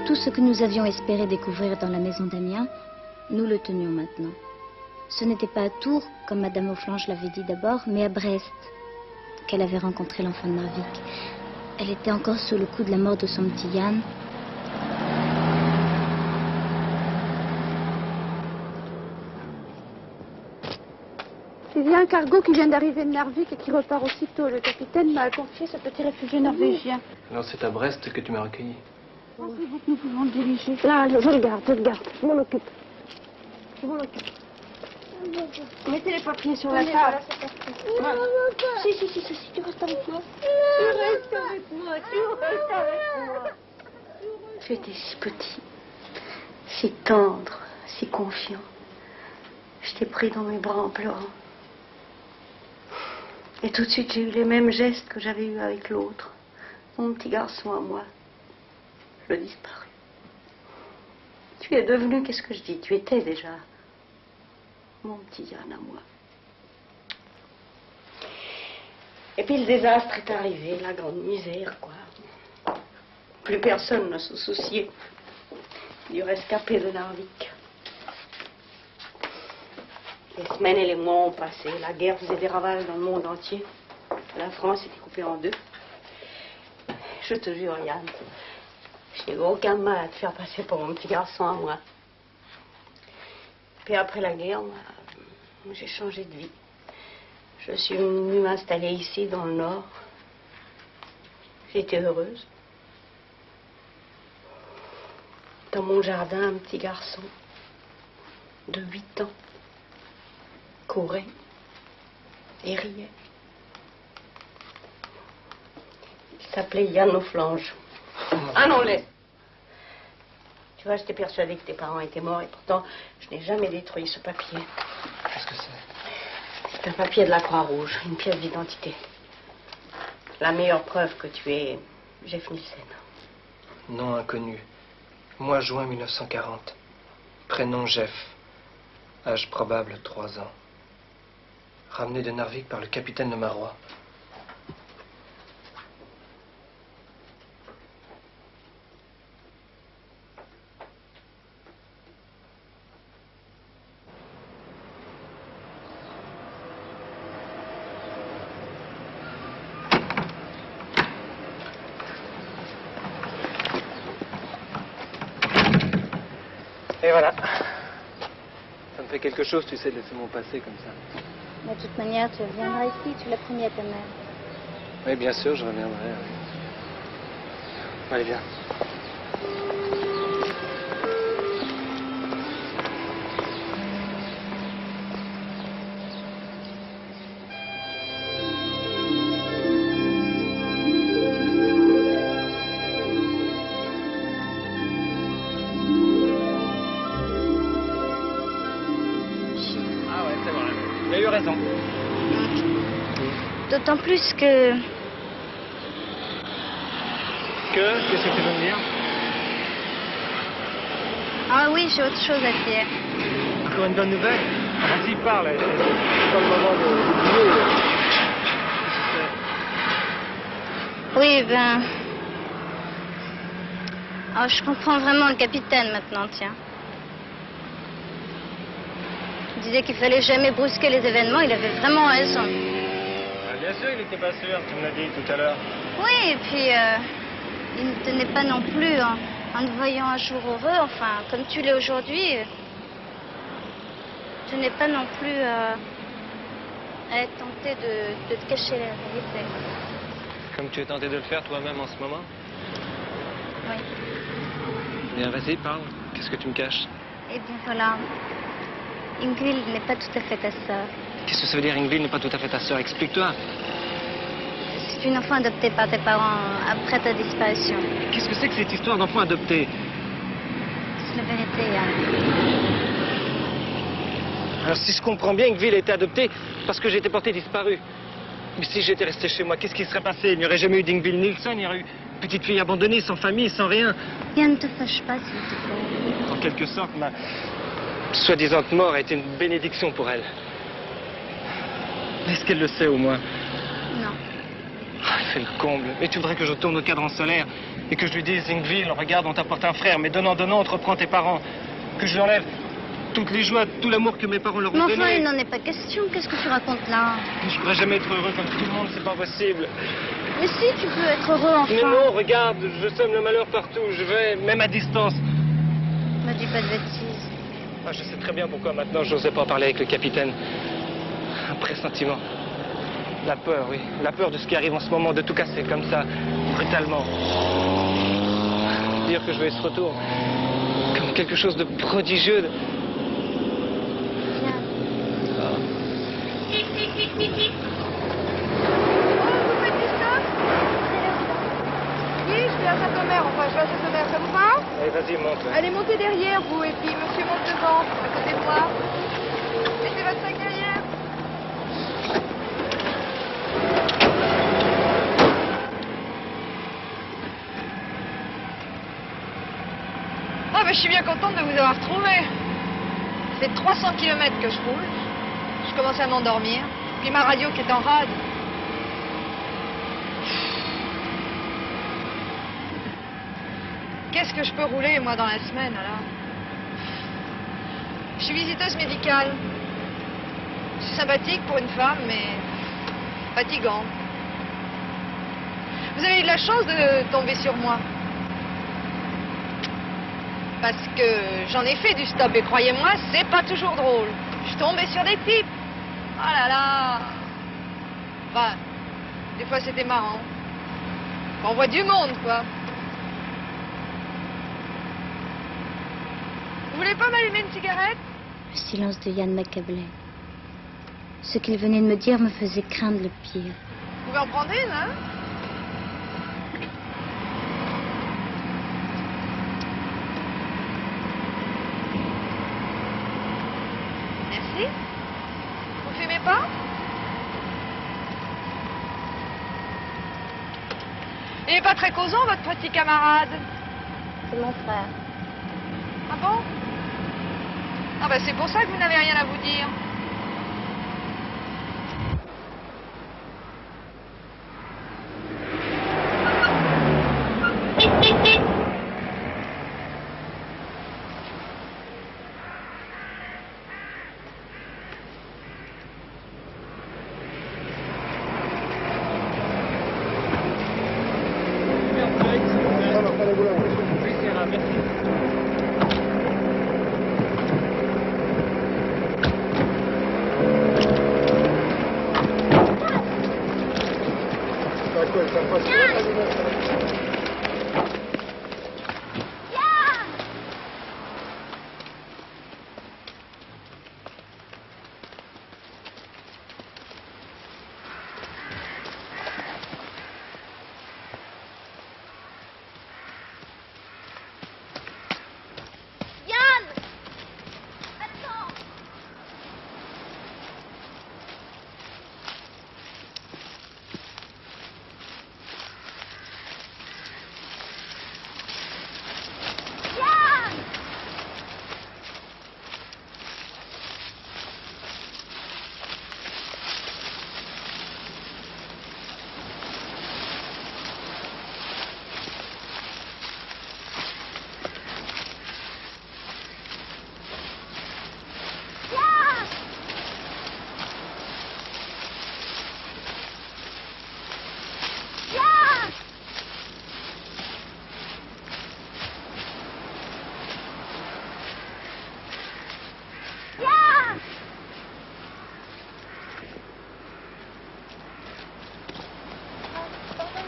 Tout ce que nous avions espéré découvrir dans la maison d'Amiens, nous le tenions maintenant. Ce n'était pas à Tours, comme Madame Offlange l'avait dit d'abord, mais à Brest qu'elle avait rencontré l'enfant de Narvik. Elle était encore sous le coup de la mort de son petit Yann. Il y a un cargo qui vient d'arriver de Narvik et qui repart aussitôt. Le capitaine m'a confié ce petit réfugié norvégien. Alors c'est à Brest que tu m'as recueilli. Pensez-vous que nous pouvons le diriger? Là, je le garde, je m'en occupe. Je m'en occupe. Mettez les papiers sur la table. Voilà. Si, tu restes avec moi. Tu restes avec moi. Tu étais si petit, si tendre, si confiant. Je t'ai pris dans mes bras en pleurant. Et tout de suite, j'ai eu les mêmes gestes que j'avais eus avec l'autre. Mon petit garçon à moi. Je disparu. Tu es devenu, qu'est-ce que je dis? Tu étais déjà mon petit Yann à moi. Et puis le désastre est arrivé, la grande misère, quoi. Plus personne ne se souciait du rescapé de Narvik. Les semaines et les mois ont passé. La guerre faisait des ravages dans le monde entier. La France était coupée en deux. Je te jure, Yann, j'ai eu aucun mal à te faire passer pour mon petit garçon à moi. Puis après la guerre, moi, j'ai changé de vie. Je suis venue m'installer ici, dans le Nord. J'étais heureuse. Dans mon jardin, un petit garçon de 8 ans courait et riait. Il s'appelait Yann Offlange. Ah non, laisse. Tu vois, j'étais persuadée que tes parents étaient morts et pourtant, je n'ai jamais détruit ce papier. Qu'est-ce que c'est? C'est un papier de la Croix-Rouge, une pièce d'identité. La meilleure preuve que tu es Jeff Nielsen. Nom inconnu. Mois juin 1940. Prénom Jeff. Âge probable 3 ans. Ramené de Narvik par le capitaine de Marois. Et voilà. Ça me fait quelque chose, tu sais, de laisser mon passé comme ça. Mais de toute manière, tu reviendras ici, tu l'as promis à ta mère. Oui, bien sûr, je reviendrai. Oui. Allez, viens. D'autant plus que... Qu'est-ce que tu veux me dire? Ah oui, j'ai autre chose à dire. Encore une bonne nouvelle? Vas-y, parle. C'est pas le moment de... Oui, ben... Oh, je comprends vraiment le capitaine maintenant, tiens. Il disait qu'il fallait jamais brusquer les événements, il avait vraiment raison. Bien sûr, il n'était pas sûr, tu me l'as dit tout à l'heure. Oui, et puis il ne tenait pas non plus en te voyant un jour heureux, enfin, comme tu l'es aujourd'hui. Tu n'es pas non plus à être tenté de te cacher la vérité. Comme tu es tenté de le faire toi-même en ce moment? Oui. Bien, vas-y, parle. Qu'est-ce que tu me caches? Eh bien, voilà. Ingvild n'est pas tout à fait ta sœur. Qu'est-ce que ça veut dire, Ingvild n'est pas tout à fait ta sœur? Explique-toi. C'est une enfant adoptée par tes parents après ta disparition. Qu'est-ce que c'est que cette histoire d'enfant adopté? C'est la vérité, Yann. Alors, si je comprends bien, Ingvild a été adoptée parce que j'étais porté disparu. Mais si j'étais resté chez moi, qu'est-ce qui serait passé? Il n'y aurait jamais eu d'Ingvild Nielsen, il y aurait eu une petite fille abandonnée, sans famille, sans rien. Yann, ne te fâche pas, s'il te plaît. En quelque sorte, ma soi-disant mort a été une bénédiction pour elle. Est-ce qu'elle le sait au moins? Non. Ah, elle fait le comble. Mais tu voudrais que je retourne au cadran solaire? Et que je lui dise, Ingvild, regarde, on t'apporte un frère, mais donnant, on te reprend tes parents. Que je lui enlève toutes les joies, tout l'amour que mes parents leur ont donné. Mais enfin, il n'en est pas question. Qu'est-ce que tu racontes là? Je pourrais jamais être heureux comme tout le monde, c'est pas possible. Mais si, tu peux être heureux enfin. Mais non, regarde, je sème le malheur partout où je vais, même à distance. Ne dis pas de bêtises. Ah, je sais très bien pourquoi maintenant je n'osais pas parler avec le capitaine. Un pressentiment. La peur, oui. La peur de ce qui arrive en ce moment, de tout casser comme ça, brutalement. Dire que je vais ce retour comme quelque chose de prodigieux. Viens. Oui, je vais à Saint-Omer, enfin je vais à Saint-Omer, ça vous va? Allez, vas-y, monte. Allez, montez derrière vous, et puis monsieur monte devant, à côté de moi. Mettez votre sac derrière. Ah ben je suis bien contente de vous avoir retrouvé. Ça fait 300 km que je roule. Je commence à m'endormir. Puis ma radio qui est en rade. Qu'est-ce que je peux rouler, moi, dans la semaine, alors? Je suis visiteuse médicale. C'est sympathique pour une femme, mais fatigant. Vous avez eu de la chance de tomber sur moi. Parce que j'en ai fait du stop, et croyez-moi, c'est pas toujours drôle. Je suis tombée sur des types. Oh là là. Enfin, des fois, c'était marrant. On voit du monde, quoi. Vous voulez pas m'allumer une cigarette? Le silence de Yann m'accablait. Ce qu'il venait de me dire me faisait craindre le pire. Vous pouvez en prendre une, hein? Merci. Vous fumez pas? Il est pas très causant, votre petit camarade. C'est mon frère. Ah bon? Ah bah c'est pour ça que vous n'avez rien à vous dire.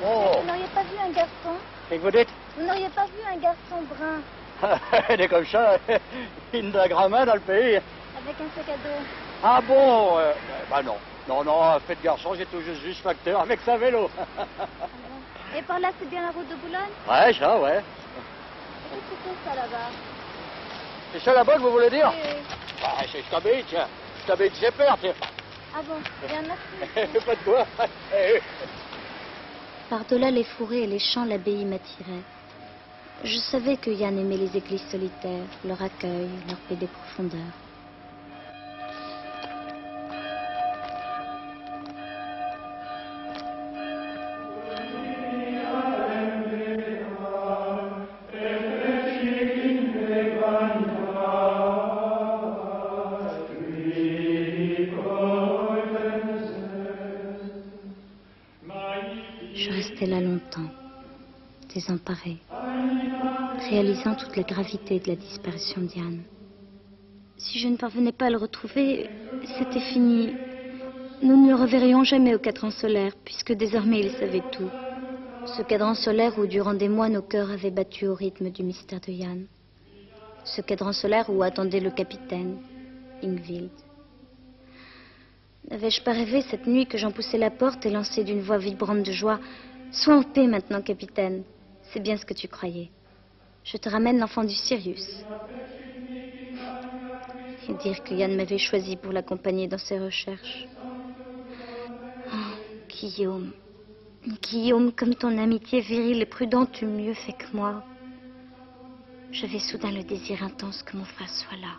Vous n'auriez pas vu un garçon? Et que vous dites? Vous n'auriez pas vu un garçon brun? Elle est comme ça, une dragramin dans le pays. Avec un sac à dos. Ah bon? Bah non. Non, non, faites garçon, j'ai tout juste facteur avec sa vélo. Ah bon. Et par là, c'est bien la route de Boulogne? Ouais, ça, ouais. Et qu'est-ce que c'est ça là-bas? C'est ça là-bas que vous voulez dire? Oui, oui. Bah, c'est Stabile, tiens. Stabile, c'est peur, tiens. Ah bon, bien merci. Pas de quoi. Par-delà les fourrés et les champs, l'abbaye m'attirait. Je savais que Yann aimait les églises solitaires, leur accueil, leur paix des profondeurs. longtemps, désemparée, réalisant toute la gravité de la disparition de Yann. Si je ne parvenais pas à le retrouver, c'était fini. Nous ne le reverrions jamais au cadran solaire, puisque désormais il savait tout. Ce cadran solaire où, durant des mois, nos cœurs avaient battu au rythme du mystère de Yann. Ce cadran solaire où attendait le capitaine, Ingvild. N'avais-je pas rêvé cette nuit que j'en poussais la porte et lançais d'une voix vibrante de joie: « Sois en paix maintenant, capitaine. C'est bien ce que tu croyais. Je te ramène l'enfant du Sirius. » Et dire que Yann m'avait choisi pour l'accompagner dans ses recherches. Oh, Guillaume. Guillaume, comme ton amitié virile et prudente eût mieux fait que moi. J'avais soudain le désir intense que mon frère soit là.